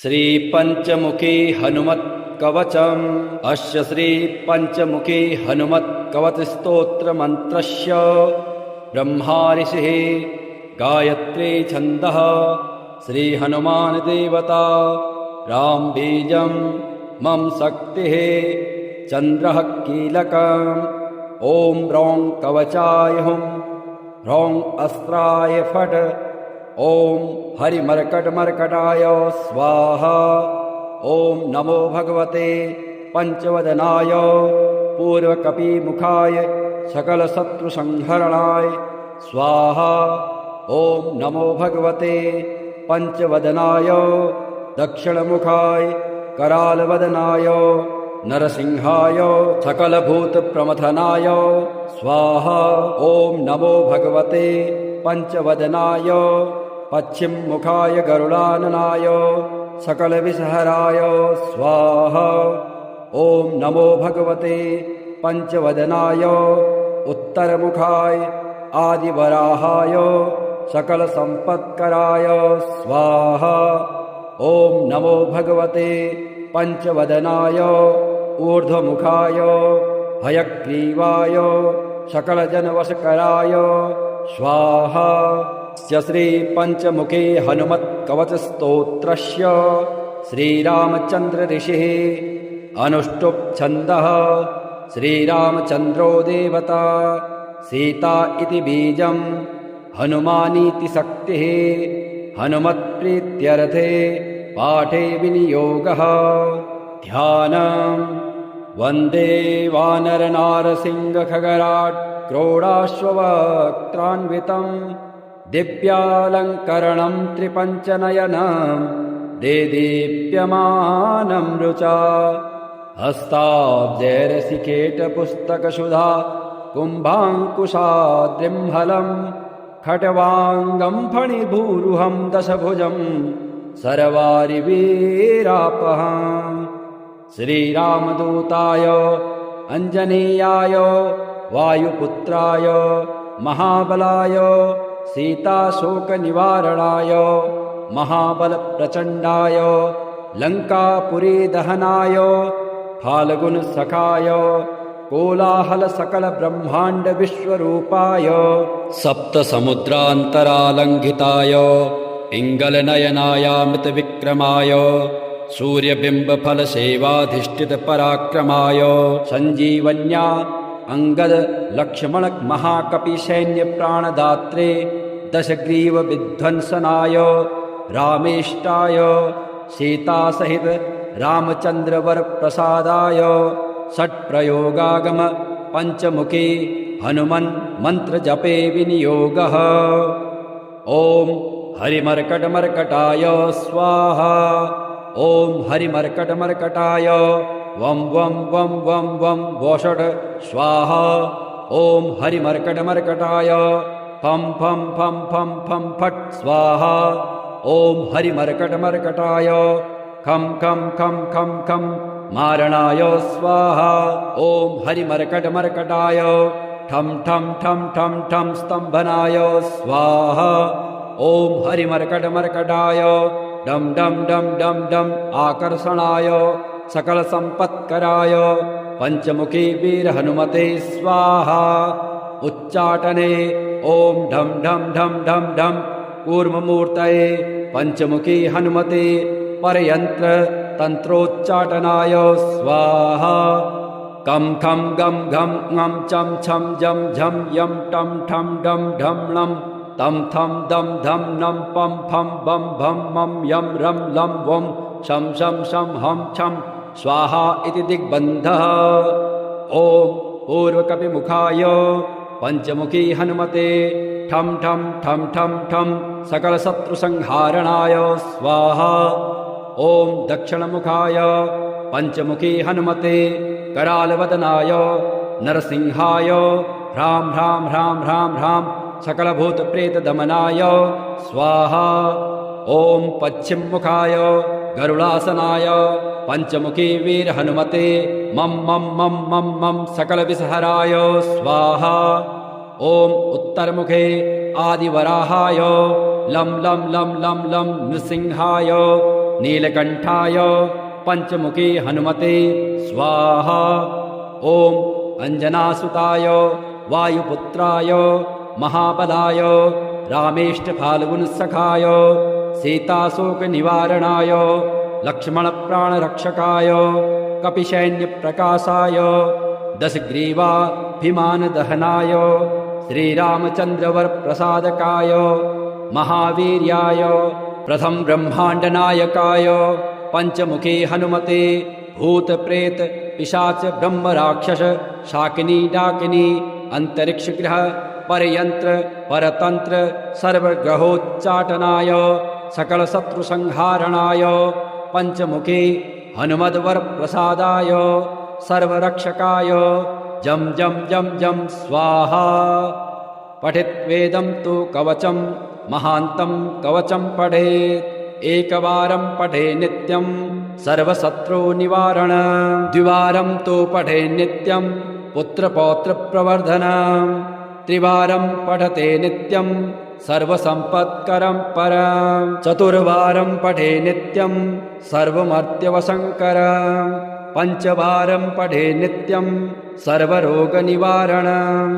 श्री पंचमुखी हनुमत् कवचम्। अस्य श्री पंचमुखी हनुमत् कवच स्तोत्र मंत्रस्य ब्रह्मा ऋषिः गायत्री छन्दः श्री हनुमान देवता राम बीजं मम शक्तिः चंद्रः कीलकम्। ओम ह्रौं कवचाय हुं ह्रौं अस्त्राय फट्। ओम हरिमर्कटमर्कटाय स्वाहा। ओम नमो भगवते पंचवदनाय पूर्वकपिमुखाय सकलशत्रुसंहरणाय स्वाहा। ओम नमो भगवते पंचवदनाय दक्षिणमुखाय करालवदनाय नरसिंहाय सकलभूतप्रमथनाय स्वाहा। ओम नमो भगवते पंचवदनाय पश्चिममुखाय गरुडाननाय सकलविषहराय स्वाहा। ओम नमो भगवते पंचवदनाय उत्तरमुखाय आदिवराहाय सकलसम्पत्कराय स्वाहा। ओम नमो भगवते पंचवदनाय ऊर्ध्वमुखाय हयग्रीवाय सकलजनवशकराय स्वाहा। श्री पंचमुखी हनुमत् कवच स्तोत्रस्य श्रीरामचंद्र ऋषिः अनुष्टुप् छन्दः श्रीरामचंद्रो देवता सीता इति बीजं हनुमानीति शक्तिः हनुमत्प्रीत्यर्थे पाठे विनियोगः। ध्यानम् वन्दे वानरनारसिंहखगराट् क्रोडाश्ववक्त्रान्वितं दिव्यालङ्करणं त्रिपञ्चनयनं देदीप्यमानं रुचा। हस्ताब्जैरसिकेटपुस्तकसुधा कुम्भाङ्कुशाद्रिम्हलं खट्वाङ्गं फणिभूरुहं दशभुजं सर्वारिवीरापहम्। श्रीरामदूताय अंजनेयाय वायुपुत्राय महाबलाय सीताशोकनिवारणाय महाबलप्रचण्डाय लङ्कापुरीदहनाय फाल्गुनसखाय कोलाहलसकलब्रह्माण्डविश्वरूपाय सप्तसमुद्रान्तरालङ्घिताय पिङ्गलनयनायामृतविक्रमाय सूर्यबिम्बफलसेवाधिष्ठितपराक्रमाय सञ्जीवन्या अंगदलक्ष्मणमहाकपिसैन्यप्राणदात्रे दशग्रीवविध्वंसनाय रामेष्टाय सीतासहित रामचन्द्रवरप्रसादाय षट्प्रयोगागम पंचमुखी हनुमन् मन्त्रजपे विनियोगः। ओम हरिमर्कटमर्कटाय स्वाहा। ओम हरिमर्कटमर्कटाय वं वं वं वं वं वषट् स्वाहा। ओम हरिमर्कटमर्कटाय फं फं फं फं फं फट् स्वाहा। ओम हरिमर्कटमर्कटाय खं खं खं खं खं मारणाय स्वाहा। ओम हरिमर्कटमर्कटाय ठं ठं ठं ठं ठं स्तम्भनाय स्वाहा। ओम हरिमर्कटमर्कटाय डम डम डम डम डम आकर्षणाय सकलसम्पत्कराय पंचमुखी वीर हनुमते स्वाहा। उच्चाटने ओम ढम ढम ढम ढम ढम कूर्ममूर्तये पंचमुखी हनुमते परयंत्र तंत्रोच्चाटनाय स्वाहा। कं खं गं घं ङं चं छं जं झं यं टं ठं डं ढं णं तं थं दं धं नं पं फं बं भं मं यं रं लं वं शं शं शं हं छं स्वाहा इति दिग्बन्धः। ओम पूर्वकपिमुखाय पंचमुखी हनुमते ठं ठं ठं ठं ठं सकलशत्रुसंहारणाय स्वाहा। ओम दक्षिणमुखाय पंचमुखी हनुमते करालवदनाय नरसिंहाय ह्रां ह्रां ह्रां ह्रां ह्रां सकलभूतप्रेतदमनाय स्वाहा। ओम पश्चिममुखाय गरुडासनाय पंचमुखी वीर हनुमते मम मम मम मम मम सकलविषहराय स्वाहा। ओम उत्तरमुखे आदिवराहाय लं लं लं लं लं नृसिंहाय नीलकण्ठाय पञ्चमुखी हनुमते स्वाहा। ॐ अञ्जनासुताय वायुपुत्राय महाबलाय रामेष्टफाल्गुनसखाय सीताशोकनिवारणाय लक्ष्मणप्राणरक्षकाय कपिसैन्यप्रकाशाय दशग्रीवाभिमानदहनाय श्रीरामचन्द्रवरप्रसादकाय महावीर्याय प्रथम ब्रह्माण्डनायकाय पञ्चमुखी हनुमते भूतप्रेत पिशाच ब्रह्मराक्षस शाकिनी डाकिनी अंतरिक्षग्रह परयंत्र परतंत्र सर्वग्रहोच्चाटनाय सकलशत्रुसंहारणाय पञ्चमुखी हनुमद्वरप्रसादाय सर्वरक्षकाय जं जं जं जं स्वाहा। पठित्वेदं तु कवचं महान्तं कवचं पठेत् एकवारं पठे नित्यं सर्वशत्रुनिवारण द्विवारं तु पठे नित्यं पुत्रपौत्रप्रवर्धनम् त्रिवारं पठते नित्यं सर्वसम्पत्करं परं चतुर्वारं पठे नित्यं सर्वमर्त्यवसङ्करं पञ्चवारं पठे नित्यं सर्वरोगनिवारणं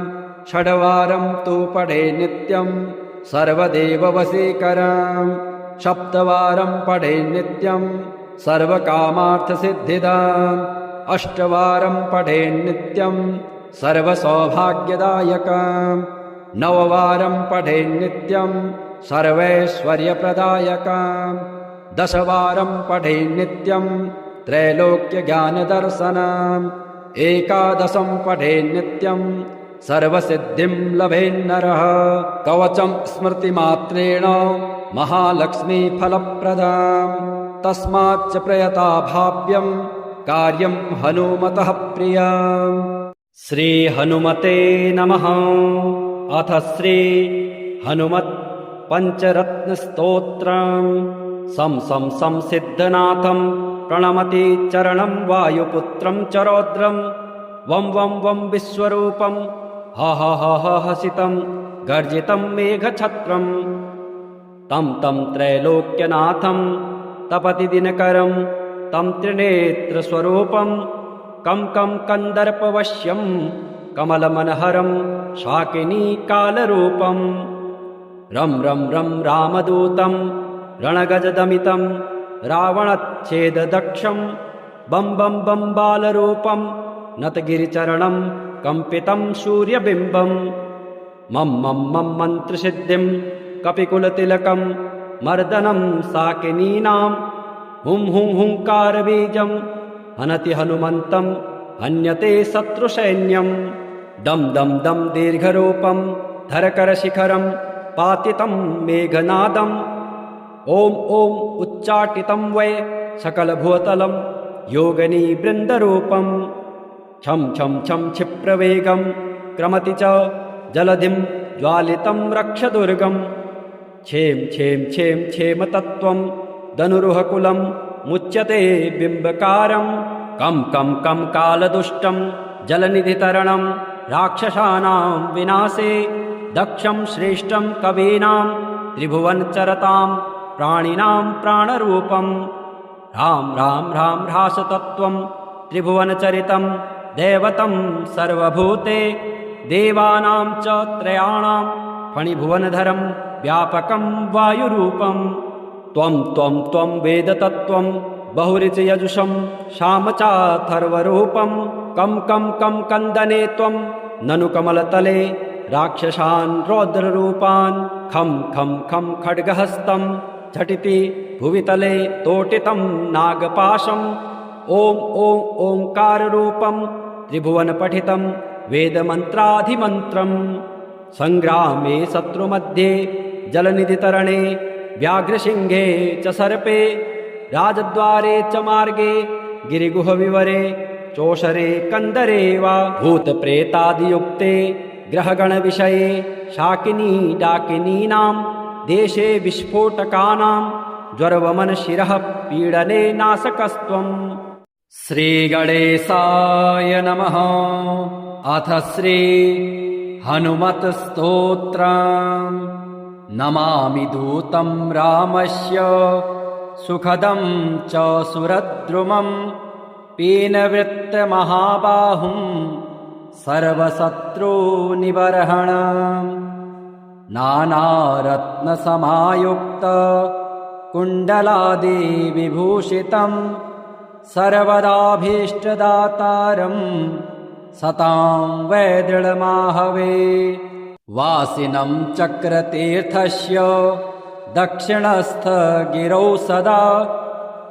षड्वारं तु पठे नित्यं सर्वदेववशीकरं सप्तवारं पठे नित्यं सर्वकामार्थसिद्धिदाम् अष्टवारं पठे नित्यं सर्वसौभाग्यदायकम् नववारं पठे नित्यं सर्वैश्वर्यप्रदायकम् दशवारं पठे नित्यं त्रैलोक्यज्ञानदर्शनम् एकादशं पठे नित्यं सर्वसिद्धिं लभेन्नरः कवचं स्मृतिमात्रेण महालक्ष्मीफलप्रदाम् तस्माच्च प्रयता भाव्यं कार्यं हनुमतः प्रियम्। श्री हनुमते नमः। अथ श्री हनुमत् पंचरत्नस्तोत्रम् सं सं सं सिद्धनाथं प्रणमति चरणं वायुपुत्रं च रौद्रं वं वं वं विश्वरूपं ह ह ह ह हसितं गर्जितं मेघछत्रं तं तं त्रैलोक्यनाथं तपति दिनकरं तं त्रिनेत्रस्वरूपं कं कं कन्दर्पवश्यं कमलमनहरं शाकिनीकालरूपं रं रं रं रामदूतं रणगजदमितं रावणच्छेददक्षं बं बं बं बालरूपं नतगिरिचरणं कम्पितं सूर्यबिम्बं मं मं मं मन्त्रसिद्धिं कपिकुलतिलकं मर्दनं शाकिनीनां हुं हुं हुंकारबीजं हनति हनुमन्तं हन्यते शत्रुसैन्यं दं दं दं दीर्घरूपं धरकरशिखरं पातितं मेघनादं ॐ ॐ उच्चाटितं वै सकलभूतलं योगिनीवृन्दरूपं छं छं छं क्षिप्रवेगं क्रमति च जलधिं ज्वालितं रक्षदुर्गं क्षेम क्षेम क्षेम क्षेमतत्त्वं धनुरुहकुलं मुच्यते बिम्बकारं कं कं कं कालदुष्टं जलनिधितरणं राक्षसानां विनाशे दक्षं श्रेष्ठं कवीनां त्रिभुवनचरतां प्राणिनां प्राणरूपं राम राम राम ह्रासतत्त्वं त्रिभुवनचरितं दैवतं सर्वभूते देवानां च त्रयाणां फणिभुवनधरं व्यापकं वायुरूपं त्वं त्वं त्वं वेदतत्त्वं बहुऋचयजुषं श्यामचाथर्वरूपं कं कं कं कन्दने त्वं ननु कमलतले राक्षसान् रौद्ररूपान् खं खं खं खड्गहस्तं झटिति भुवितले तोटितं नागपाशं ॐ ॐ ओङ्काररूपं त्रिभुवनपठितं वेदमन्त्राधिमन्त्रं संग्रामे शत्रुमध्ये जलनिधितरणे व्याघ्रसिंहे च सर्पे राजद्वारे च मार्गे गिरिगुहविवरे चोषरे कन्दरे वा भूतप्रेतादियुक्ते ग्रहगणविषये शाकिनी डाकिनीनां देशे विस्फोटकानां ज्वरवमनशिरः पीडने नाशकस्त्वं श्रीगणेशाय नमः। अथ श्री हनुमत्स्तोत्रम् नमामि दूतं रामस्य सुखदं च सुरद्रुमं पीनवृत्तमहाबाहुं सर्वशत्रुनिबर्हणम् नानारत्नसमायुक्त कुण्डलादिविभूषितं सर्वदाभीष्टदातारं सतां वैदृढमाहवे वासिनं चक्रतीर्थस्य दक्षिणस्थगिरौ सदा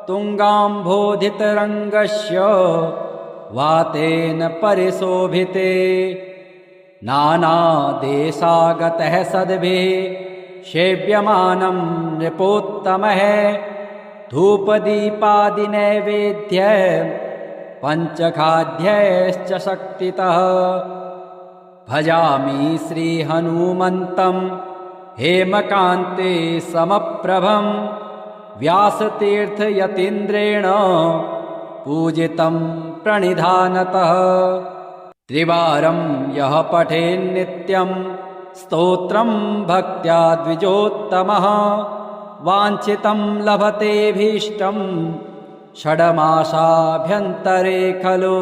तुङ्गाम्भोधितरङ्गस्य वातेन परिशोभिते नानादेशागतः सद्भिः सेव्यमानं नृपोत्तमः धूपदीपादिनैवेद्य पञ्चखाद्यैश्च शक्तितः भजामि श्रीहनुमन्तं हेमकान्ते समप्रभं व्यासतीर्थयतीन्द्रेण पूजितं प्रणिधानतः त्रिवारं यः पठेन्नित्यं स्तोत्रं भक्त्या द्विजोत्तमः वाञ्छितं लभतेऽभीष्टं षड्मासाभ्यन्तरे खलु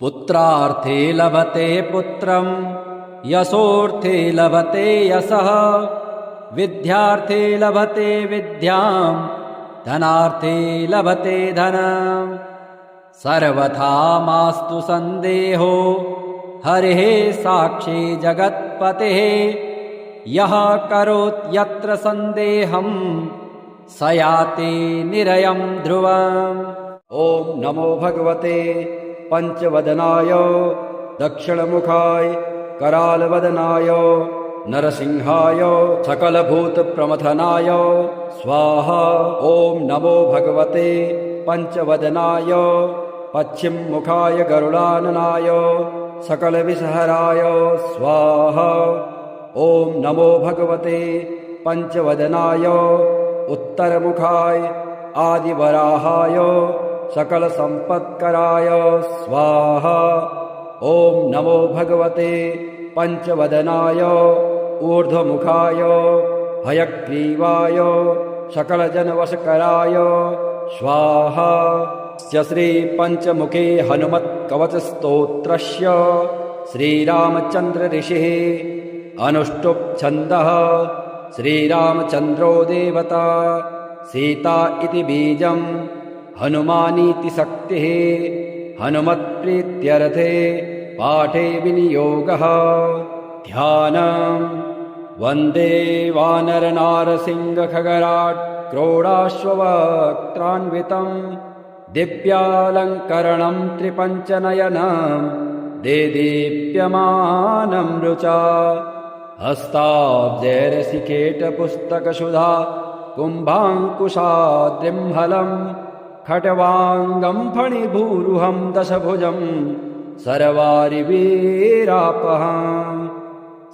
पुत्रार्थे लभते पुत्रं यशोऽर्थे लभते यशः विद्यार्थे लभते विद्यां धनार्थे लभते धनम् सर्वथा मास्तु सन्देहो हरिः साक्षी जगत्पतेः यः करोत्यत्र सन्देहं स याति निरयं ध्रुवम् ॐ नमो भगवते पंचवदनाय दक्षिणमुखाय करालवदनाय नरसिंहाय सकलभूतप्रमथनाय स्वाहा। ॐ नमो भगवते पंचवदनाय पश्चिममुखाय गरुडाननाय सकलविषहराय स्वाहा। ॐ नमो भगवते पंचवदनाय उत्तरमुखाय आदिवराहाय सकलसम्पत्कराय स्वाहा। ॐ नमो भगवते पंचवदनाय ऊर्ध्वमुखाय हयग्रीवाय सकलजनवशकराय स्वाहा। श्री पंचमुखे हनुमत्कवचस्तोत्रस्य श्रीरामचन्द्र ऋषिः अनुष्टुप् छन्दः श्रीरामचन्द्रो देवता सीता इति बीजं हनुमानीति शक्तिः हनुमत्प्रीत्यर्थे पाठे विनियोगः ध्यानं वन्दे वानरनारसिंहखगराट् क्रोडाश्ववक्त्रान्वितं दिव्यालङ्करणं त्रिपञ्चनयनं देदीप्यमानं रुचा हस्ताब्जैरसिकेटपुस्तकसुधा कुम्भाङ्कुशाद्रिम्हलं खट्वाङ्गं फणिभूरुहं दशभुजं सर्वारिवीरापहम्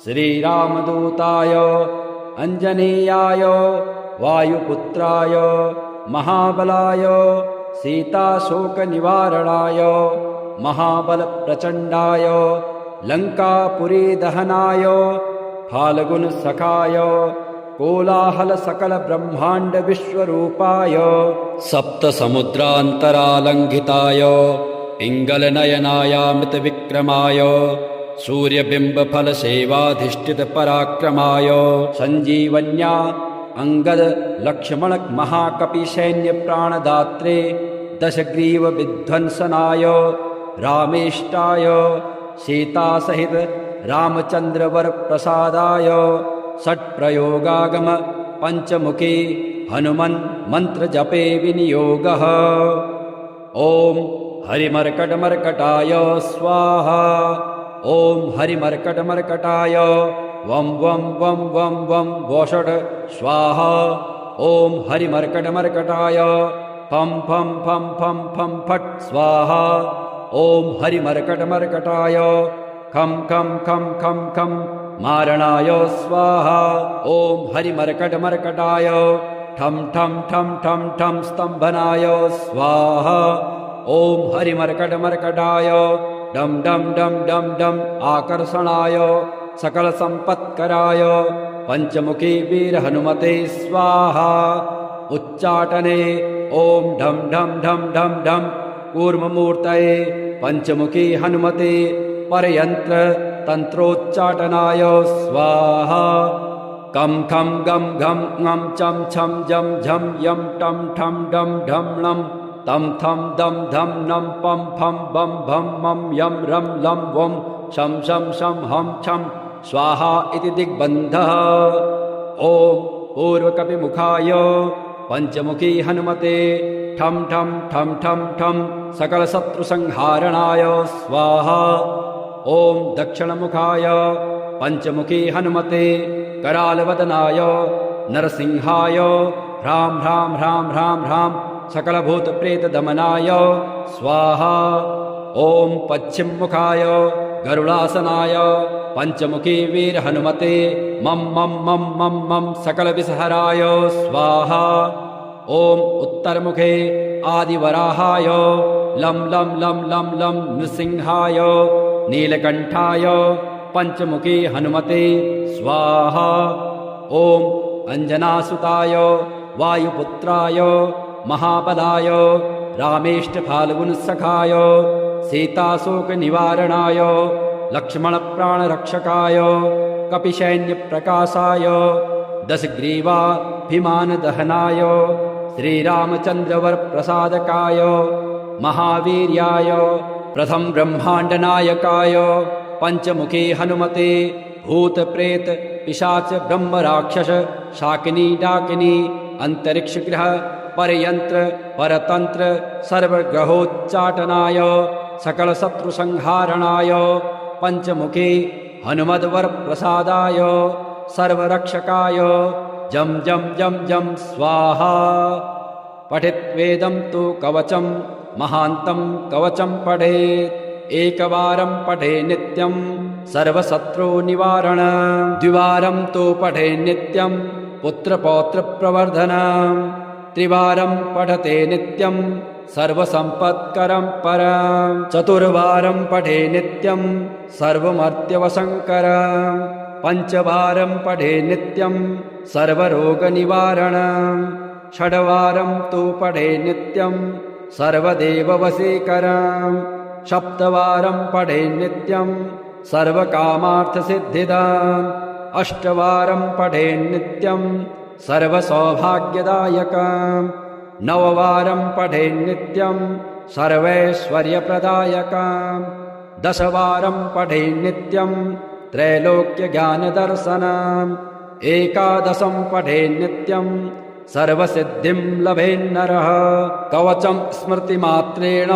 श्रीरामदूताय अञ्जनेयाय वायुपुत्राय महाबलाय सीताशोकनिवारणाय महाबलप्रचण्डाय लङ्कापुरीदहनाय फाल्गुनसखाय कोलाहलसकलब्रह्माण्डविश्वरूपाय सप्तसमुद्रान्तरालङ्घिताय पिङ्गलनयनायामृतविक्रमाय सूर्यबिम्बफलसेवाधिष्ठितपराक्रमाय सञ्जीवन्या अङ्गदलक्ष्मणमहाकपिसैन्यप्राणदात्रे दशग्रीवविध्वंसनाय रामेष्टाय सीतासहित रामचन्द्रवरप्रसादाय षट्प्रयोगागम पञ्चमुखी हनुमन् मन्त्रजपे विनियोगः। ॐ हरिमर्कटमर्कटाय स्वाहा। ॐ हरिमर्कटमर्कटाय वं वं वं वं वं वोषट् स्वाहा। ॐ हरिमर्कटमर्कटाय फं फं फं फं फं फट् स्वाहा। ॐ हरिमर्कटमर्कटाय खं खं खं खं खं मारणाय स्वाहा। ॐ हरिमर्कटमर्कटाय ठं ठं ठं ठं ठं स्तम्भनाय स्वाहा। ॐ हरिमर्कटमर्कटाय डं डं डं डं डं आकर्षणाय सकलसम्पत्कराय पंचमुखी वीर हनुमते स्वाहा। उच्चाटने ॐ ढं ढं ढं ढं ढं कूर्ममूर्तये पञ्चमुखी हनुमते परयन्त्र तन्त्रोच्चाटनाय स्वाहा। कं खं गं घं ङं चं छं जं झं यं टं ठं डं ढं लं तं थं दं धं नं पं फं बं भं मं यं रं लं वं शं शं शं हं छं स्वाहा इति दिग्बन्धः। ॐ पूर्वकपिमुखाय पञ्चमुखी हनुमते ठं ठं ठं ठं ठं सकलशत्रुसंहारणाय स्वाहा। ॐ दक्षिणमुखाय पञ्चमुखी हनुमते करालवदनाय नरसिंहाय ह्रां ह्रां ह्रां ह्रां ह्रां सकलभूतप्रेतदमनाय स्वाहा। ॐ पश्चिममुखाय गरुडासनाय पञ्चमुखी वीरहनुमते मं मं मं मं मं सकलविषहराय स्वाहा। ॐ उत्तरमुखे आदिवराहाय लं लं लं लं लं नृसिंहाय नीलकण्ठाय पञ्चमुखी हनुमते स्वाहा। ॐ अञ्जनासुताय वायुपुत्राय महाबलाय रामेष्टफाल्गुनसखाय सीताशोकनिवारणाय लक्ष्मणप्राणरक्षकाय कपिसैन्यप्रकाशाय दशग्रीवाभिमानदहनाय श्रीरामचन्द्रवरप्रसादकाय महावीर्याय प्रथम ब्रह्माण्डनायकाय पञ्चमुखी हनुमते भूतप्रेत पिशाच ब्रह्मराक्षस शाकिनी डाकिनी अंतरिक्षग्रह परयंत्र परतंत्र सर्वग्रहोच्चाटनाय सकलशत्रुसंहारणाय पञ्चमुखी हनुमद्वरप्रसादाय सर्वरक्षकाय जं जं जं जं स्वाहा। पठित्वेदं तु कवचं महान्तं कवचं पठेत् एकवारं पठे नित्यं सर्वशत्रुनिवारण द्विवारं तु पठे नित्यं पुत्रपौत्रप्रवर्धनं त्रिवारं पठते नित्यं सर्वसम्पत्करं परं चतुर्वारं पठे नित्यं सर्वमर्त्यवशङ्करं पञ्चवारं पठे नित्यं सर्वरोगनिवारणं षड्वारं तु पठे नित्यं सर्वदेववशीकरं सप्तवारं पठे नित्यं सर्वकामार्थसिद्धिदाम् अष्टवारं पठे नित्यं सर्वसौभाग्यदायकं नववारं पठे नित्यं सर्वैश्वर्यप्रदायकं दशवारं पठे नित्यं त्रैलोक्यज्ञानदर्शनम् एकादशं पठे नित्यं सर्वसिद्धिं लभेन्नरः कवचं स्मृतिमात्रेण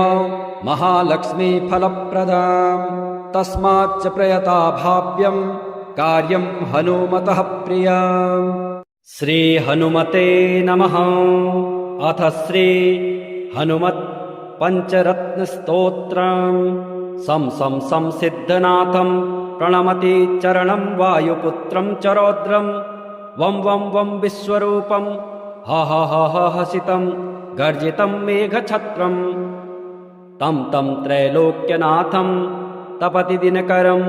महालक्ष्मीफलप्रदाम् तस्माच्च प्रयता भाव्यं कार्यं हनुमतः प्रियम्। श्री हनुमते नमः। अथ श्री हनुमत् पंचरत्नस्तोत्रम् सं सं सं सिद्धनाथं प्रणमति चरणं वायुपुत्रं च रौद्रं वं वं वं विश्वरूपं ह ह ह ह हसितं गर्जितं मेघछत्रम् तं तं त्रैलोक्यनाथं तपति दिनकरं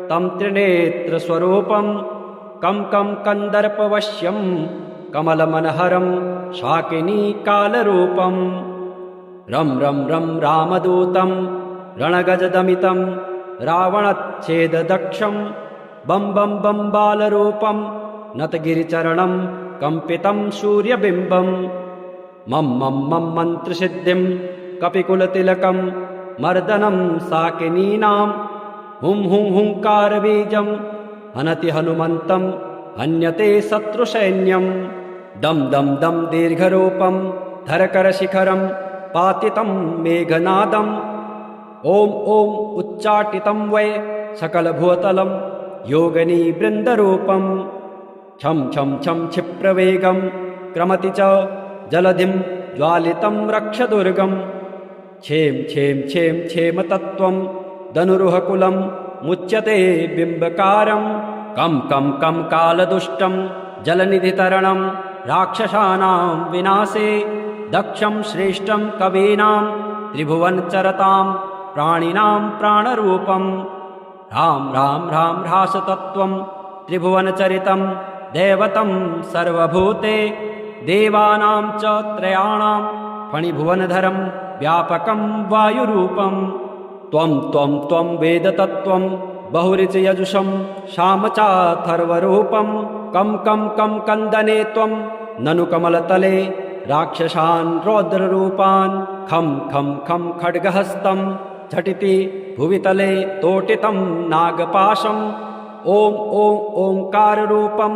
तं त्रिनेत्रस्वरूपं कं कं कन्दर्पवश्यं कमलमनहरं शाकिनीकालरूपं रं रं रं रामदूतं रणगजदमितं रावणच्छेददक्षं बं बं बं बालरूपं नतगिरिचरणं कम्पितं सूर्यबिम्बं मं मं मं मन्त्रसिद्धिं कपिकुलतिलकं मर्दनं साकिनीनां हुं हुं हुंकारबीजं हनति हनुमन्तं हन्यते शत्रुसैन्यं दं दं दं दीर्घरूपं धरकरशिखरं पातितं मेघनादं ॐ ॐ उच्चाटितं वै सकलभूतलं योगिनीवृन्दरूपं छं छं छं क्षिप्रवेगं क्रमति च जलधिं ज्वालितं रक्षदुर्गं क्षेम क्षेम क्षेम क्षेमतत्त्वं धनुरुहकुलं मुच्यते बिम्बकारं कं कं कं कालदुष्टं जलनिधितरणं राक्षसानां विनाशे दक्षं श्रेष्ठं कवीनां त्रिभुवनचरतां प्राणिनां प्राणरूपं रां रां रां ह्रासतत्त्वं त्रिभुवनचरितं दैवतं सर्वभूते देवानां च त्रयाणां फणिभुवनधरं व्यापकं वायुरूपं त्वं त्वं त्वं वेदतत्त्वं बहुरिचयजुषं श्यामचाथर्वरूपं कं कं कं कन्दने त्वं ननु कमलतले राक्षसान् रौद्ररूपान् खं खं खं खड्गहस्तं झटिति भुवितले तोटितं नागपाशं ॐ ॐ ओङ्काररूपं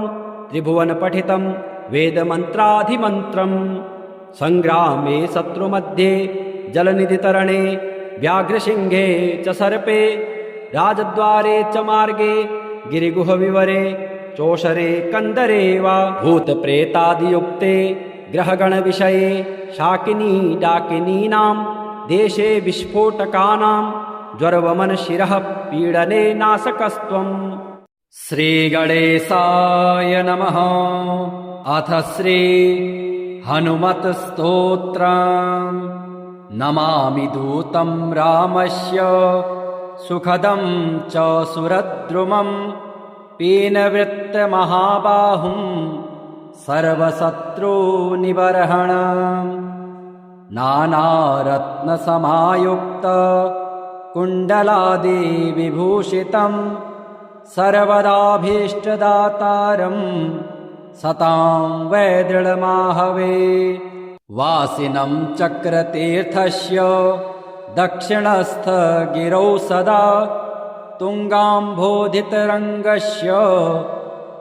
त्रिभुवनपठितं वेदमन्त्राधिमन्त्रं सङ्ग्रामे शत्रुमध्ये जलनिधितरणे व्याघ्रसिंहे च सर्पे राजद्वारे च मार्गे गिरिगुहविवरे चोषरे कन्दरे वा भूतप्रेतादियुक्ते ग्रहगणविषये शाकिनी डाकिनीनां देशे विस्फोटकानां ज्वरवमनशिरः पीडने नाशकस्त्वं श्रीगणेशाय नमः। अथ श्री हनुमत्स्तोत्रम् नमामि दूतं रामस्य सुखदं च सुरद्रुमं पीनवृत्तमहाबाहुं सर्वशत्रुनिबर्हणम् नानारत्नसमायुक्त कुण्डलादिविभूषितं सर्वदाभीष्टदातारं सतां वै दृढमाहवे वासिनं चक्रतीर्थस्य दक्षिणस्थ गिरौ सदा तुङ्गाम्भोधितरङ्गस्य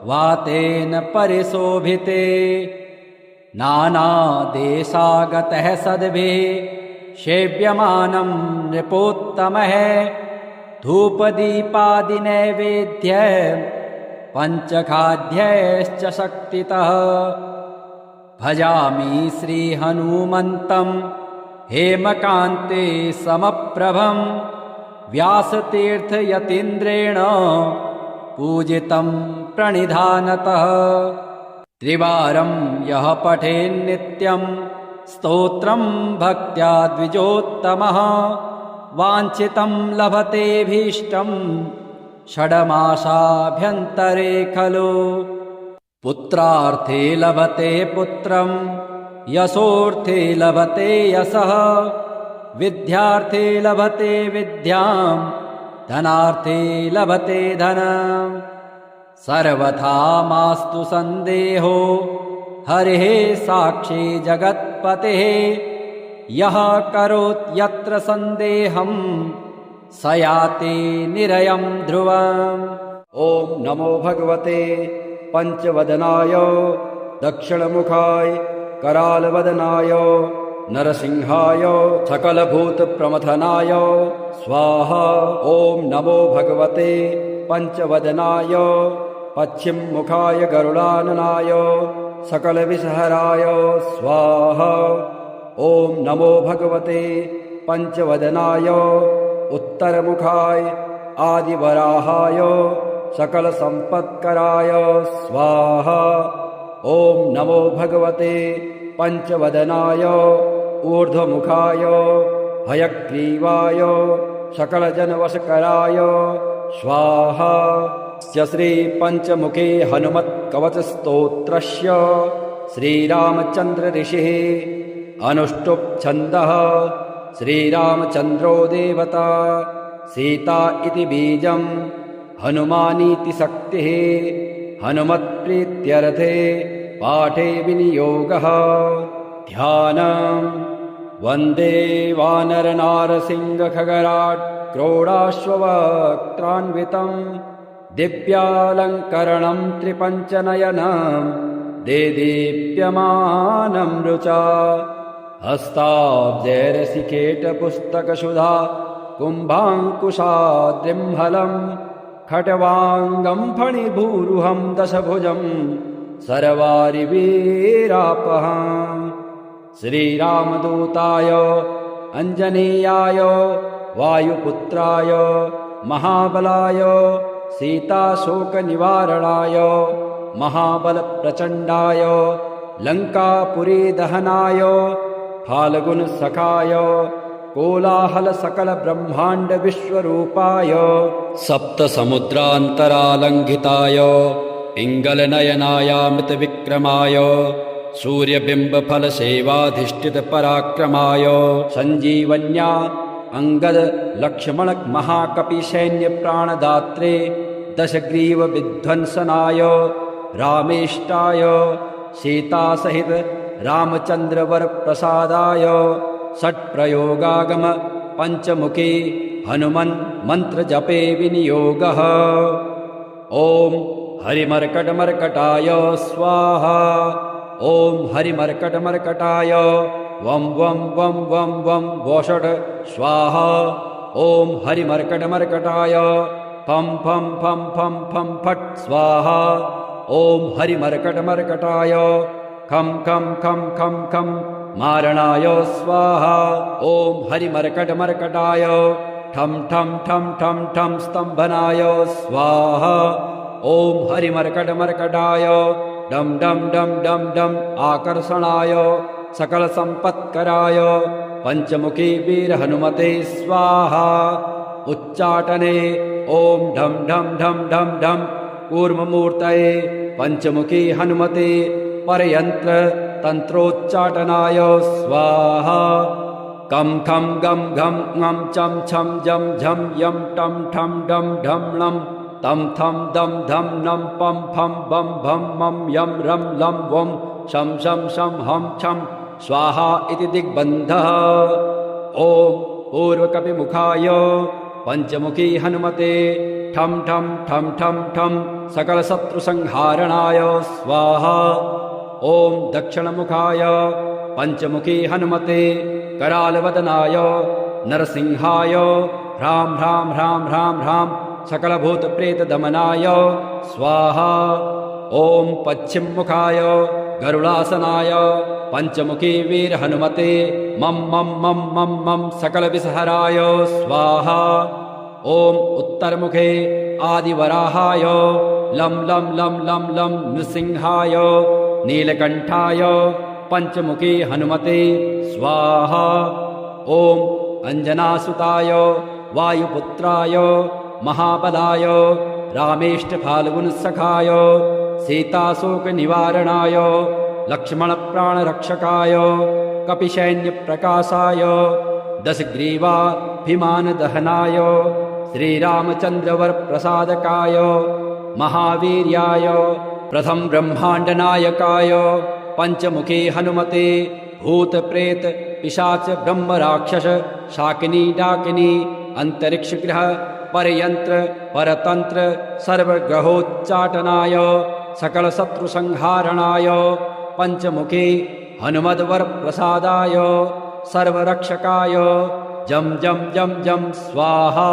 वातेन परिशोभिते नानादेशागतः सद्भिः सेव्यमानं नृपोत्तमः धूपदीपादिनैवेद्य पञ्चखाद्यैश्च शक्तितः भजामि श्रीहनुमन्तं हेमकान्ते समप्रभं व्यासतीर्थयतीन्द्रेण पूजितं प्रणिधानतः त्रिवारं यः पठेन्नित्यं स्तोत्रं भक्त्या द्विजोत्तमः वाञ्छितं लभतेऽभीष्टं षड्मासाभ्यन्तरे खलु पुत्रार्थे लभते पुत्रं यशोऽर्थे लभते यशः विद्यार्थे लभते विद्यां धनार्थे लभते धनम् सर्वथा मास्तु सन्देहो हरिः साक्षी जगत्पतेः यः करोत्यत्र सन्देहं स याति निरयं ध्रुवम्। ॐ नमो भगवते पंचवदनाय दक्षिणमुखाय करालवदनाय नरसिंहाय सकलभूतप्रमथनाय स्वाहा। ॐ नमो भगवते पंचवदनाय पश्चिममुखाय गरुडाननाय सकलविषहराय स्वाहा। ॐ नमो भगवते पंचवदनाय उत्तरमुखाय आदिवराहाय सकलसम्पत्कराय स्वाहा। ॐ नमो भगवते पंचवदनाय ऊर्ध्वमुखाय हयग्रीवाय सकलजनवशकराय स्वाहा। श्री पंचमुखे हनुमत्कवचस्तोत्रस्य श्रीरामचन्द्र ऋषिः अनुष्टुप् छन्दः श्रीरामचन्द्रो देवता सीता इति बीजं हनुमानीति शक्तिः हनुमत्प्रीत्यर्थे पाठे विनियोगः ध्यानं वन्दे वानरनारसिंहखगराट् क्रोडाश्ववक्त्रान्वितं दिव्यालङ्करणं त्रिपञ्चनयनं देदीप्यमानं रुचा हस्ताब्जैरसिकेटपुस्तकसुधा कुम्भाङ्कुशाद्रिम्हलं खट्वाङ्गं फणिभूरुहं दशभुजं सर्वारिवीरापहम् श्रीरामदूताय अञ्जनेयाय वायुपुत्राय महाबलाय सीताशोकनिवारणाय महाबलप्रचण्डाय लङ्कापुरीदहनाय फाल्गुनसखाय कोलाहलसकलब्रह्माण्डविश्वरूपाय सप्तसमुद्रान्तरालङ्घिताय पिङ्गलनयनायामृतविक्रमाय सूर्यबिम्बफलसेवाधिष्ठितपराक्रमाय सञ्जीवन्या अंगद लक्ष्मण महाकपिसैन्यप्राणदात्रे दशग्रीवविध्वंसनाय रामेष्टाय सीतासहित रामचन्द्रवरप्रसादाय षट्प्रयोगागम पञ्चमुखी हनुमन् मन्त्रजपे विनियोगः। ॐ हरिमर्कटमर्कटाय स्वाहा। ॐ हरिमर्कटमर्कटाय वं वं वं वं वं वषट् स्वाहा। ॐ हरिमर्कटमर्कटाय फं फं फं फं फं फट् स्वाहा। ॐ हरिमर्कटमर्कटाय खं खं खं खं खं मारणाय स्वाहा। ॐ हरिमर्कटमर्कटाय ठं ठं ठं ठं ठं स्तम्भनाय स्वाहा। ॐ हरिमर्कटमर्कटाय डं डं डं डं डं आकर्षणाय सकलसम्पत्कराय पञ्चमुखी वीरहनुमते स्वाहा। उच्चाटने ॐ ढं ढं ढं ढं ढं कूर्ममूर्तये पञ्चमुखी हनुमते परयन्त्र तन्त्रोच्चाटनाय स्वाहा। कं खं गं घं ङं चं छं जं झं यं टं ठं डं ढं लं तं थं दं धं नं पं फं बं भं मं यं रं लं वं शं शं शं हं छं स्वाहा इति दिग्बन्धः। ॐ पूर्वकपिमुखाय पञ्चमुखी हनुमते ठं ठं ठं ठं ठं सकलशत्रुसंहारणाय स्वाहा। ॐ दक्षिणमुखाय पञ्चमुखी हनुमते करालवदनाय नरसिंहाय ह्रां ह्रां ह्रां ह्रां ह्रां सकलभूतप्रेतदमनाय स्वाहा। ॐ पश्चिममुखाय गरुडासनाय पञ्चमुखी वीरहनुमते मं मं मं मं मं सकलविषहराय स्वाहा। ॐ उत्तरमुखे आदिवराहाय लं लं लं लं लं नृसिंहाय नीलकण्ठाय पञ्चमुखी हनुमते स्वाहा। ॐ अञ्जनासुताय वायुपुत्राय महाबलाय रामेष्टफाल्गुनसखाय सीताशोकनिवारणाय लक्ष्मणप्राणरक्षकाय कपिसैन्यप्रकाशाय दशग्रीवाभिमानदहनाय श्रीरामचन्द्रवरप्रसादकाय महावीर्याय प्रथम ब्रह्माण्डनायकाय पञ्चमुखी हनुमते भूतप्रेत पिशाच ब्रह्मराक्षस शाकिनी डाकिनी अंतरिक्षग्रह परयंत्र परतंत्र सर्वग्रहोच्चाटनाय सकलशत्रुसंहारणाय पञ्चमुखी हनुमद्वरप्रसादाय सर्वरक्षकाय जं जं जं जं स्वाहा।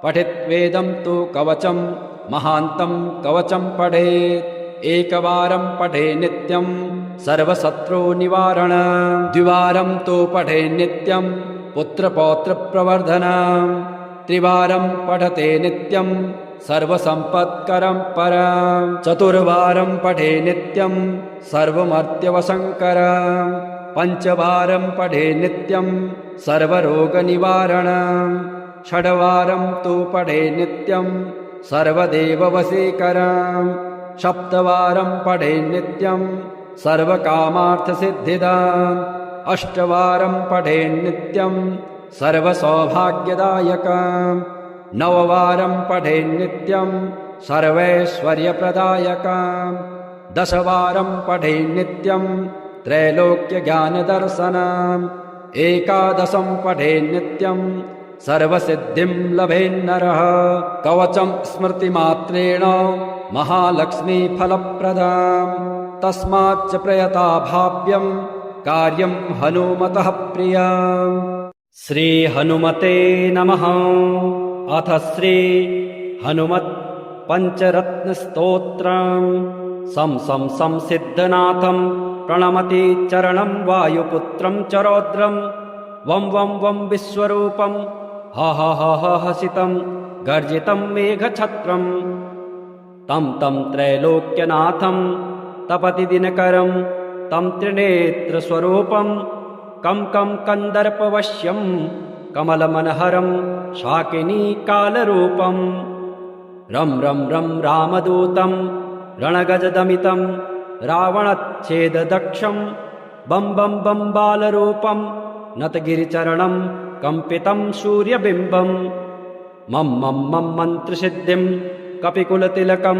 पठित्वेदं तु कवचं महान्तं कवचं पठेत् एकवारं पठे नित्यं सर्वशत्रुनिवारण द्विवारं तु पठे नित्यं पुत्रपौत्रप्रवर्धनं त्रिवारं पठते नित्यं सर्वसम्पत्करं परं चतुर्वारं पठे नित्यं सर्वमर्त्यवशङ्करं पञ्चवारं पठे नित्यं सर्वरोगनिवारणं षड्वारं तु पठे नित्यं सर्वदेववशीकरं सप्तवारं पठे नित्यं सर्वकामार्थसिद्धिदाम् अष्टवारं पठे नित्यं सर्वसौभाग्यदायकं नववारं पठे नित्यं सर्वैश्वर्यप्रदायकं दशवारं पठे नित्यं त्रैलोक्यज्ञानदर्शनम् एकादशं पठे नित्यं सर्वसिद्धिं लभेन्नरः कवचं स्मृतिमात्रेण महालक्ष्मीफलप्रदाम् तस्माच्च प्रयता भाव्यं कार्यं हनुमतः प्रियम्। श्री हनुमते नमः। अथ श्री हनुमत् पंचरत्नस्तोत्रम् सं सं सं सिद्धनाथं प्रणमति चरणं वायुपुत्रं च रौद्रं वं वं वं विश्वरूपं ह ह ह ह हसितं गर्जितं मेघछत्रं तं तं त्रैलोक्यनाथं तपति दिनकरं तं त्रिनेत्रस्वरूपं कं कं कन्दर्पवश्यं कमलमनहरं शाकिनीकालरूपं रं रं रं रामदूतं रणगजदमितं रावणच्छेददक्षं बं बं बं बालरूपं नतगिरिचरणं कम्पितं सूर्यबिम्बं मं मं मं मन्त्रसिद्धिं कपिकुलतिलकं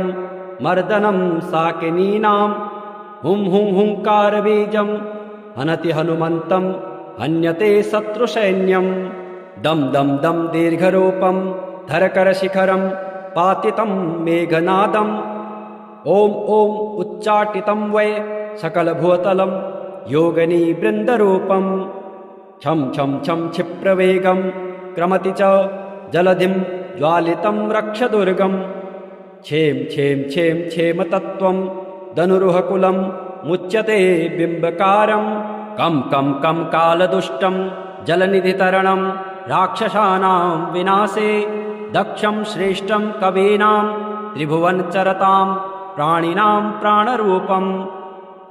मर्दनं साकिनीनां हुं हुं हुंकारबीजं हनति हनुमन्तं हन्यते शत्रुसैन्यं दं दं दं दीर्घरूपं धरकरशिखरं पातितं मेघनादम् ॐ ॐ उच्चाटितं वै सकलभूतलं योगिनीवृन्दरूपं छं छं छं क्षिप्रवेगं क्रमति च जलधिं ज्वालितं रक्षदुर्गं क्षेम क्षेम क्षेम क्षेमतत्त्वं धनुरुहकुलं मुच्यते बिम्बकारं कं कं कं कालदुष्टं जलनिधितरणं राक्षसानां विनाशे दक्षं श्रेष्ठं कवीनां त्रिभुवनचरतां प्राणिनां प्राणरूपं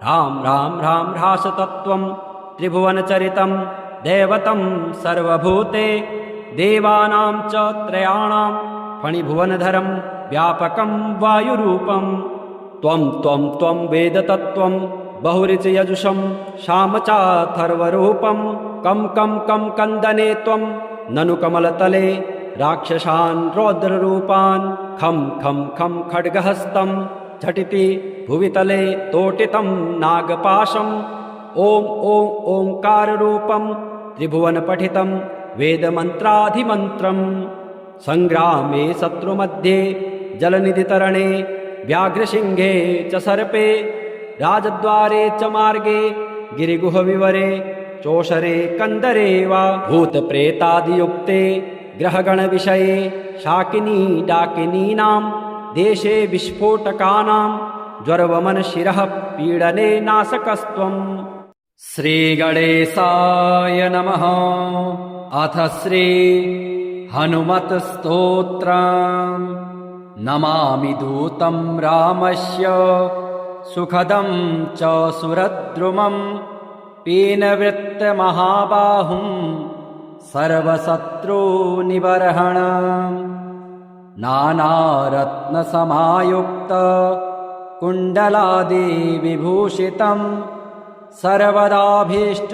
राम राम राम ह्रासतत्त्वं त्रिभुवनचरितं दैवतं सर्वभूते देवानां च त्रयाणां फणिभुवनधरं व्यापकं वायुरूपं त्वं त्वं त्वं वेदतत्त्वं बहुरिचयजुषं शामचाथर्वरूपं कं कं कं कन्दने त्वं ननु कमलतले राक्षसान् रौद्ररूपान् खं खं खं खड्गहस्तं झटिति भुवितले तोटितं नागपाशं ॐ ॐ ओङ्काररूपं त्रिभुवनपठितं वेदमन्त्राधिमन्त्रं सङ्ग्रामे शत्रुमध्ये जलनिधितरणे व्याघ्रसिंहे च सर्पे राजद्वारे च मार्गे गिरिगुहविवरे चोषरे कन्दरे वा भूतप्रेतादियुक्ते ग्रहगणविषये शाकिनी डाकिनीनां देशे विस्फोटकानां ज्वरवमनशिरः पीडने नाशकस्त्वं श्रीगणेशाय नमः। अथ श्री हनुमत्स्तोत्रम् नमामि दूतं रामस्य सुखदं च सुरद्रुमं पीनवृत्तमहाबाहुं सर्वशत्रुनिबर्हणं नानारत्नसमायुक्त कुण्डलादिविभूषितं सर्वदाभीष्टदातारं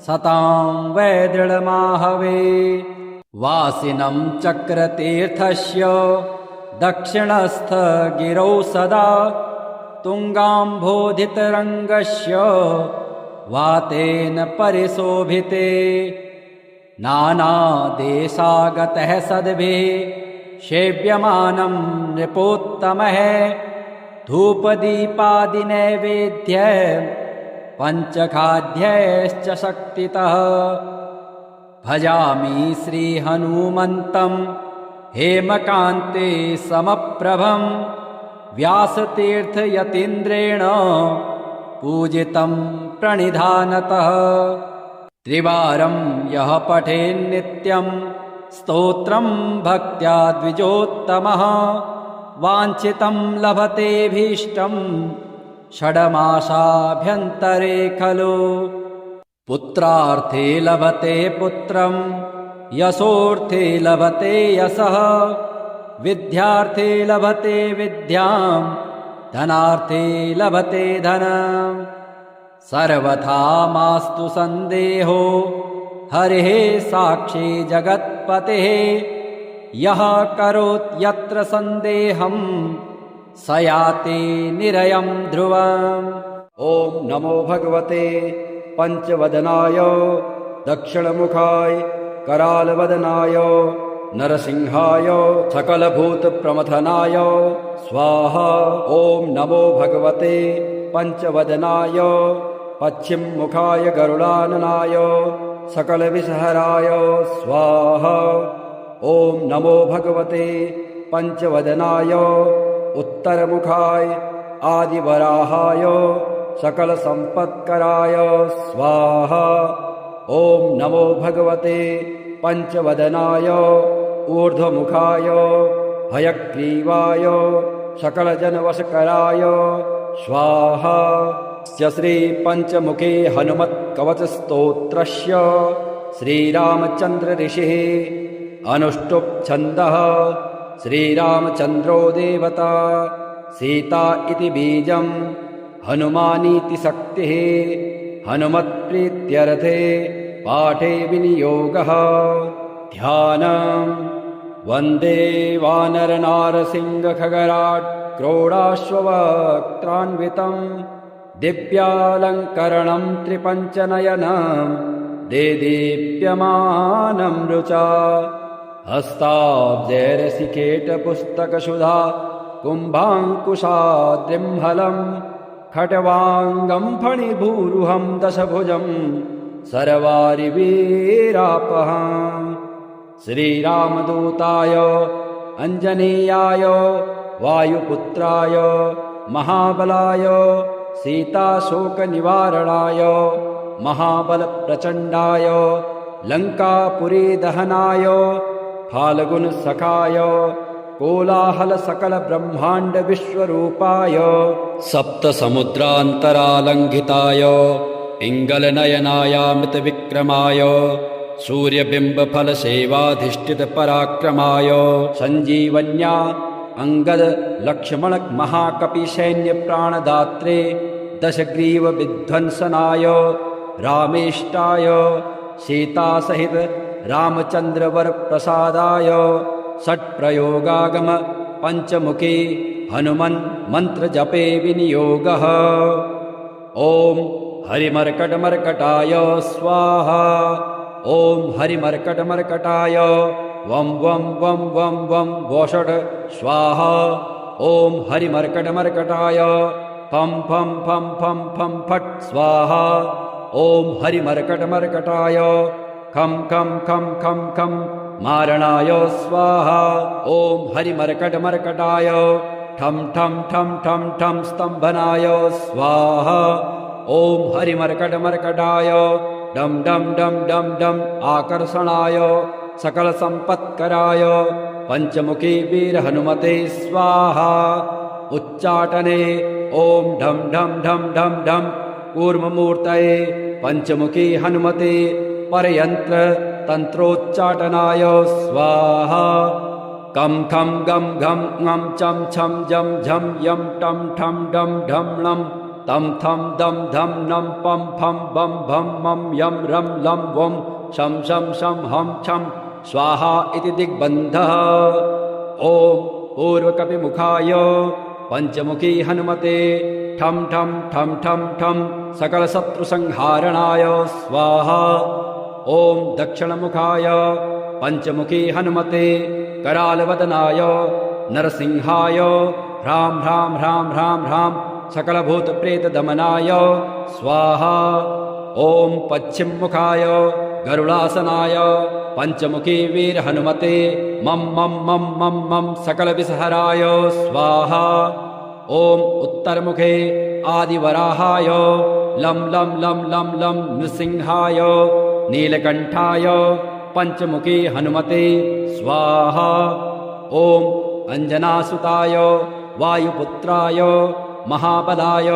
सतां वै दृढमाहवे वासिनं चक्रतीर्थस्य दक्षिणस्थगिरौ सदा तुङ्गाम्भोधितरङ्गस्य वातेन परिशोभिते नानादेशागतः सद्भिः सेव्यमानं नृपोत्तमः धूपदीपादिनैवेद्य पञ्चखाद्यैश्च शक्तितः भजामि श्रीहनुमन्तं हेमकान्ते समप्रभं व्यासतीर्थयतीन्द्रेण पूजितं प्रणिधानतः त्रिवारं यः पठेन्नित्यं स्तोत्रं भक्त्या द्विजोत्तमः वाञ्छितं लभतेऽभीष्टं षड्मासाभ्यन्तरे खलु पुत्रार्थे लभते पुत्रं यशोर्थे लभते यशः विद्यार्थे लभते विद्यां धनार्थे लभते धनं सर्वथा मास्तु सन्देहो हरिः साक्षी जगत्पतेः यः करोत् यत्र सन्देहं स याति निरयं ध्रुवम् ॐ नमो भगवते पंचवदनाय दक्षिणमुखाय करालवदनाय नरसिंहाय सकलभूतप्रमथनाय स्वाहा। ॐ नमो भगवते पंचवदनाय पश्चिममुखाय गरुडाननाय सकलविषहराय स्वाहा। ॐ नमो भगवते पंचवदनाय उत्तरमुखाय आदिवराहाय सकलसम्पत्कराय स्वाहा। ॐ नमो भगवते पंचवदनाय ऊर्ध्वमुखाय हयग्रीवाय सकलजनवशकराय स्वाहा। श्री पंचमुखे हनुमत्कवचस्तोत्रस्य श्रीरामचन्द्र ऋषिः अनुष्टुप् छन्दः श्रीरामचन्द्रो देवता सीता इति बीजं हनुमानीति शक्तिः हनुमत्प्रीत्यर्थे पाठे विनियोगः ध्यानम् वन्दे वानरनारसिंहखगराट् क्रोडाश्ववक्त्रान्वितं दिव्यालङ्करणं त्रिपञ्चनयनं देदीप्यमानं रुचा हस्ताब्जैरसिकेटपुस्तकसुधा कुम्भाङ्कुशाद्रिम्हलं खट्वाङ्गं फणिभूरुहं दशभुजं सर्वारिवीरापहम् श्रीरामदूताय अञ्जनेयाय वायुपुत्राय महाबलाय सीताशोकनिवारणाय महाबलप्रचण्डाय लङ्कापुरीदहनाय फाल्गुनसखाय कोलाहलसकलब्रह्माण्डविश्वरूपाय सप्तसमुद्रान्तरालङ्घिताय पिङ्गलनयनायामृतविक्रमाय सूर्यबिम्बफलसेवाधिष्ठितपराक्रमाय सञ्जीवन्या अंगद लक्ष्मण महाकपिसैन्यप्राणदात्रे दशग्रीवविध्वंसनाय रामेष्टाय सीतासहित रामचन्द्रवरप्रसादाय षट्प्रयोगागम पञ्चमुखी हनुमन् मन्त्रजपे विनियोगः ॐ हरिमर्कटमर्कटाय स्वाहा ॐ हरिमर्कटमर्कटाय वं वं वं वं वं वोषट् स्वाहा ॐ हरिमर्कटमर्कटाय फं फं फं फं फं फट् स्वाहा ॐ हरिमर्कटमर्कटाय खं खं खं खं खं मारणाय स्वाहा ॐ हरिमर्कटमर्कटाय ठं ठं ठं ठं ठं स्तम्भनाय स्वाहा ॐ हरिमर्कटमर्कटाय डं डं डं डं डं आकर्षणाय सकलसम्पत्कराय पञ्चमुखी वीरहनुमते स्वाहा उच्चाटने ॐ ढं ढं ढं ढं ढं कूर्ममूर्तये पञ्चमुखी हनुमते परयन्त्र तन्त्रोच्चाटनाय स्वाहा कं खं गं घं ङं चं छं जं झं यं टं ठं डं ढं णं तं थं दं धं नं पं फं बं भं मं यं रं लं वं शं शं शं हं छं स्वाहा इति दिग्बन्धः ॐ पूर्वकपिमुखाय पञ्चमुखी हनुमते ठं ठं ठं ठं ठं सकलशत्रुसंहारणाय स्वाहा ॐ दक्षिणमुखाय पञ्चमुखी हनुमते करालवदनाय नरसिंहाय ह्रां ह्रां ह्रां ह्रां ह्रां सकलभूतप्रेतदमनाय स्वाहा ॐ पश्चिममुखाय गरुडासनाय पञ्चमुखी वीरहनुमते मं मं मं मं मं सकलविषहराय स्वाहा ॐ उत्तरमुखे आदिवराहाय लं लं लं लं लं नृसिंहाय नीलकण्ठाय पञ्चमुखी हनुमते स्वाहा ॐ अञ्जनासुताय वायुपुत्राय महाबलाय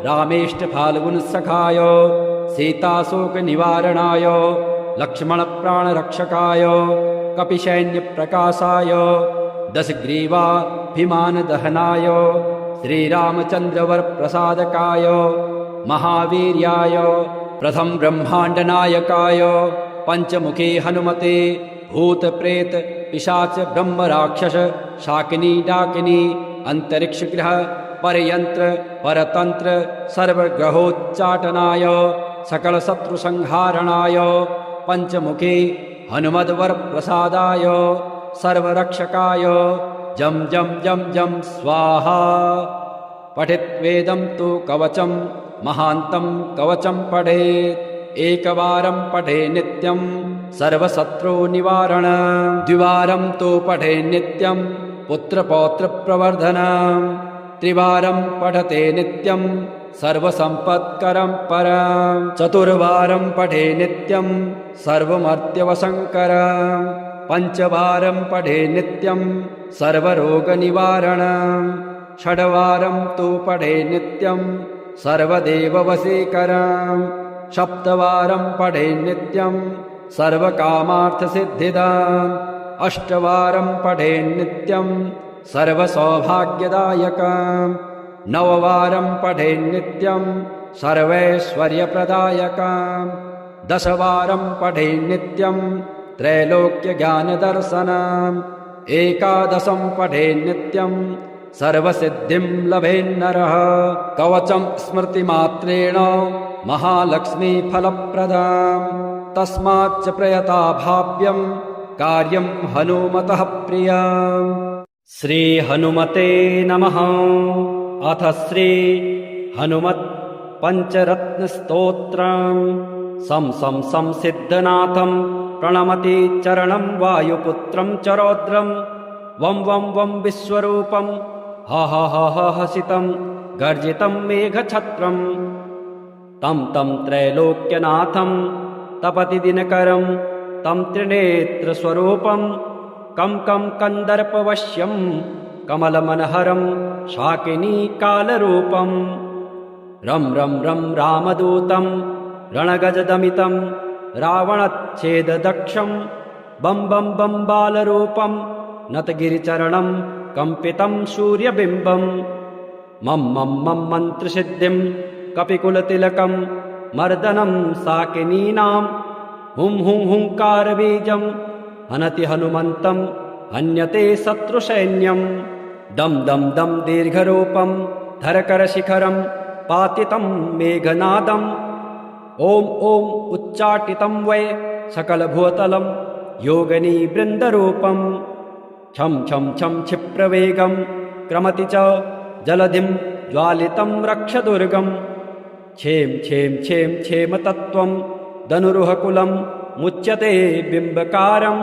रामेष्टफाल्गुनसखाय सीताशोकनिवारणाय लक्ष्मणप्राणरक्षकाय कपिसैन्यप्रकाशाय दशग्रीवाभिमानदहनाय श्रीरामचन्द्रवरप्रसादकाय महावीर्याय प्रथम ब्रह्माण्डनायकाय पञ्चमुखी हनुमते भूतप्रेत पिशाच ब्रह्मराक्षस शाकिनी डाकिनी अंतरिक्षग्रह परयंत्र परतंत्र सर्वग्रहोच्चाटनाय सकलशत्रुसंहारणाय पञ्चमुखी हनुमद्वरप्रसादाय सर्वरक्षकाय जं जं जं जं स्वाहा पठित्वेदं तु कवचं महान्तं कवचं पठेत् एकवारं पठे नित्यं सर्वशत्रुनिवारण द्विवारं तु पठे नित्यं पुत्रपौत्रप्रवर्धनं त्रिवारं पठते नित्यं सर्वसम्पत्करं परं चतुर्वारं पठे नित्यं सर्वमर्त्यवशङ्करं पञ्चवारं पठे नित्यं सर्वरोगनिवारणं षड्वारं तु पठे नित्यं सर्वदेववशीकरं सप्तवारं पठे नित्यं सर्वकामार्थसिद्धिदाम् अष्टवारं पठे नित्यं सर्वसौभाग्यदायकम् नववारं पठेन्नित्यं सर्वैश्वर्यप्रदायकम् 10 वारं पठेन्नित्यं त्रैलोक्यज्ञानदर्शनम् 11 पठेन्नित्यं सर्वसिद्धिं लभेन्नरः कवचं स्मृतिमात्रेण महालक्ष्मीफलप्रदाम् तस्माच्च प्रयता भाव्यं कार्यं हनुमतः प्रियम्। श्री हनुमते नमः। अथ श्री हनुमत् पंचरत्नस्तोत्रम् सं सिद्धनाथं प्रणमति चरणं वायुपुत्रं च रौद्रं वं वं वं विश्वरूपं ह ह ह ह हसितं गर्जितं मेघछत्रं तं त्रैलोक्यनाथं तपति दिनकरं तं त्रिनेत्रस्वरूपं कं कंदर्पवश्यं कमलमनहरं शाकिनीकालरूपं रं रं रं रामदूतं रणगजदमितं रावणच्छेददक्षं बं बं बं बालरूपं नतगिरिचरणं कंपितं सूर्यबिम्बं मं मं मं मन्त्रसिद्धिं कपिकुलतिलकं मर्दनं साकिनीनां हुं हुं हुंकारबीजं हनति हनुमन्तं हन्यते शत्रुसैन्यं दं दं दं दीर्घरूपं धरकरशिखरं पातितं मेघनादम् ॐ ॐ उच्चाटितं वै सकलभूतलं योगिनीवृन्दरूपं छं छं छं क्षिप्रवेगं क्रमति च जलधिं ज्वालितं रक्षदुर्गं क्षेम क्षेम क्षेम क्षेमतत्त्वं धनुरुहकुलं मुच्यते बिम्बकारं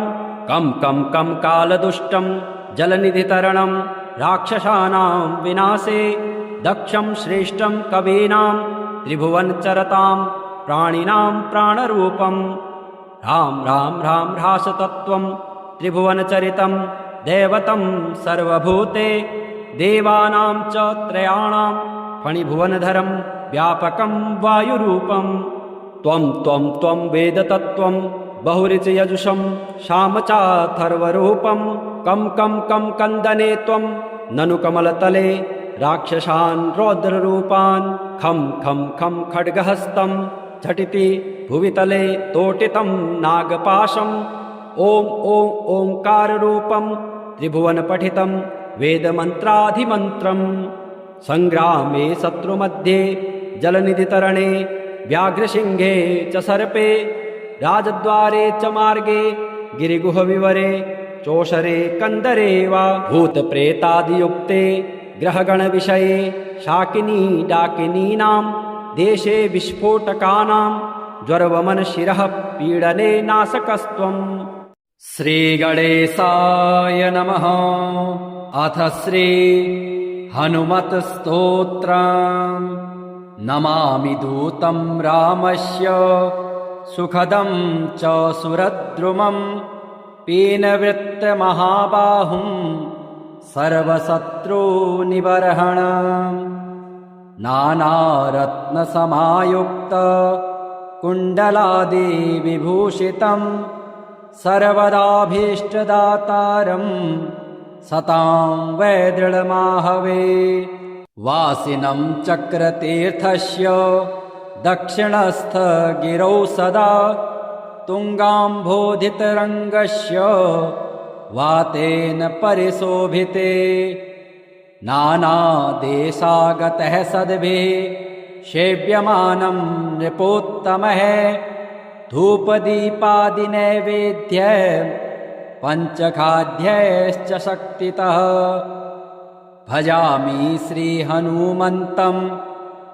कं कं कं कालदुष्टं जलनिधितरणं राक्षसानां विनाशे दक्षं श्रेष्ठं कवीनां त्रिभुवनचरतां प्राणिनां प्राणरूपं राम राम राम ह्रासतत्त्वं त्रिभुवनचरितं दैवतं सर्वभूते देवानां च त्रयाणां फणिभुवनधरं व्यापकं वायुरूपं त्वं त्वं त्वं वेदतत्त्वं बहुऋचियजुषं श्यामचाथर्वरूपं कं कं कं कन्दने त्वं ननु कमलतले राक्षसान् रौद्ररूपान् खं खं खं खड्गहस्तं झटिति भुवितले तोटितं नागपाशम् ॐ ॐ ओङ्काररूपं त्रिभुवनपठितं वेदमन्त्राधिमन्त्रं संग्रामे शत्रुमध्ये जलनिधितरणे व्याघ्रसिंहे च सर्पे राजद्वारे च मार्गे गिरिगुहविवरे चोषरे कन्दरे वा भूतप्रेतादियुक्ते ग्रहगणविषये शाकिनी डाकिनीनां देशे विस्फोटकानां ज्वरवमनशिरः पीडने नाशकस्त्वम्। श्रीगणेशाय नमः। अथ श्री हनुमत्स्तोत्रम् नमामि दूतं रामस्य सुखदं च सुरद्रुमं पीनवृत्तमहाबाहुं सर्वशत्रुनिबर्हणं नानारत्नसमायुक्त कुण्डलादिविभूषितं सर्वदाभीष्टदातारं सतां वै दृढमाहवे वासिनं चक्रतीर्थस्य दक्षिणस्थगिरौ सदा तुङ्गाम्भोधितरङ्गस्य वातेन परिशोभिते नानादेशागतः सद्भिः सेव्यमानं नृपोत्तमः धूपदीपादिनैवेद्य पञ्चखाद्यैश्च शक्तितः भजामि श्रीहनुमन्तं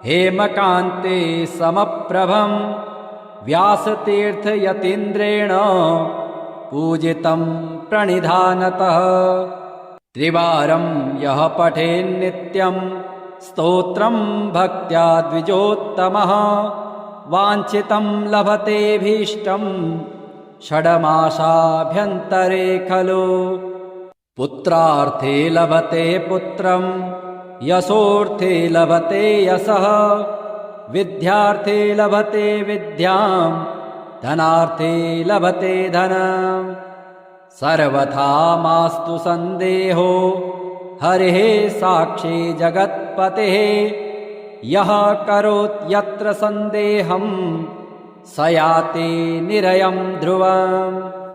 हेमकान्ते समप्रभं व्यासतीर्थयतीन्द्रेण पूजितं प्रणिधानतः त्रिवारं यः पठेन्नित्यं स्तोत्रं भक्त्या द्विजोत्तमः वाञ्छितं लभतेऽभीष्टं षड्मासाभ्यन्तरे खलु पुत्रार्थे लभते पुत्रं यशोर्थे लभते यशः विद्यार्थे लभते विद्यां धनार्थे लभते धनं सर्वथा मास्तु सन्देहो हरिः साक्षी जगत्पतिः यः करोत्यत्र सन्देहं स याति निरयं ध्रुवम्।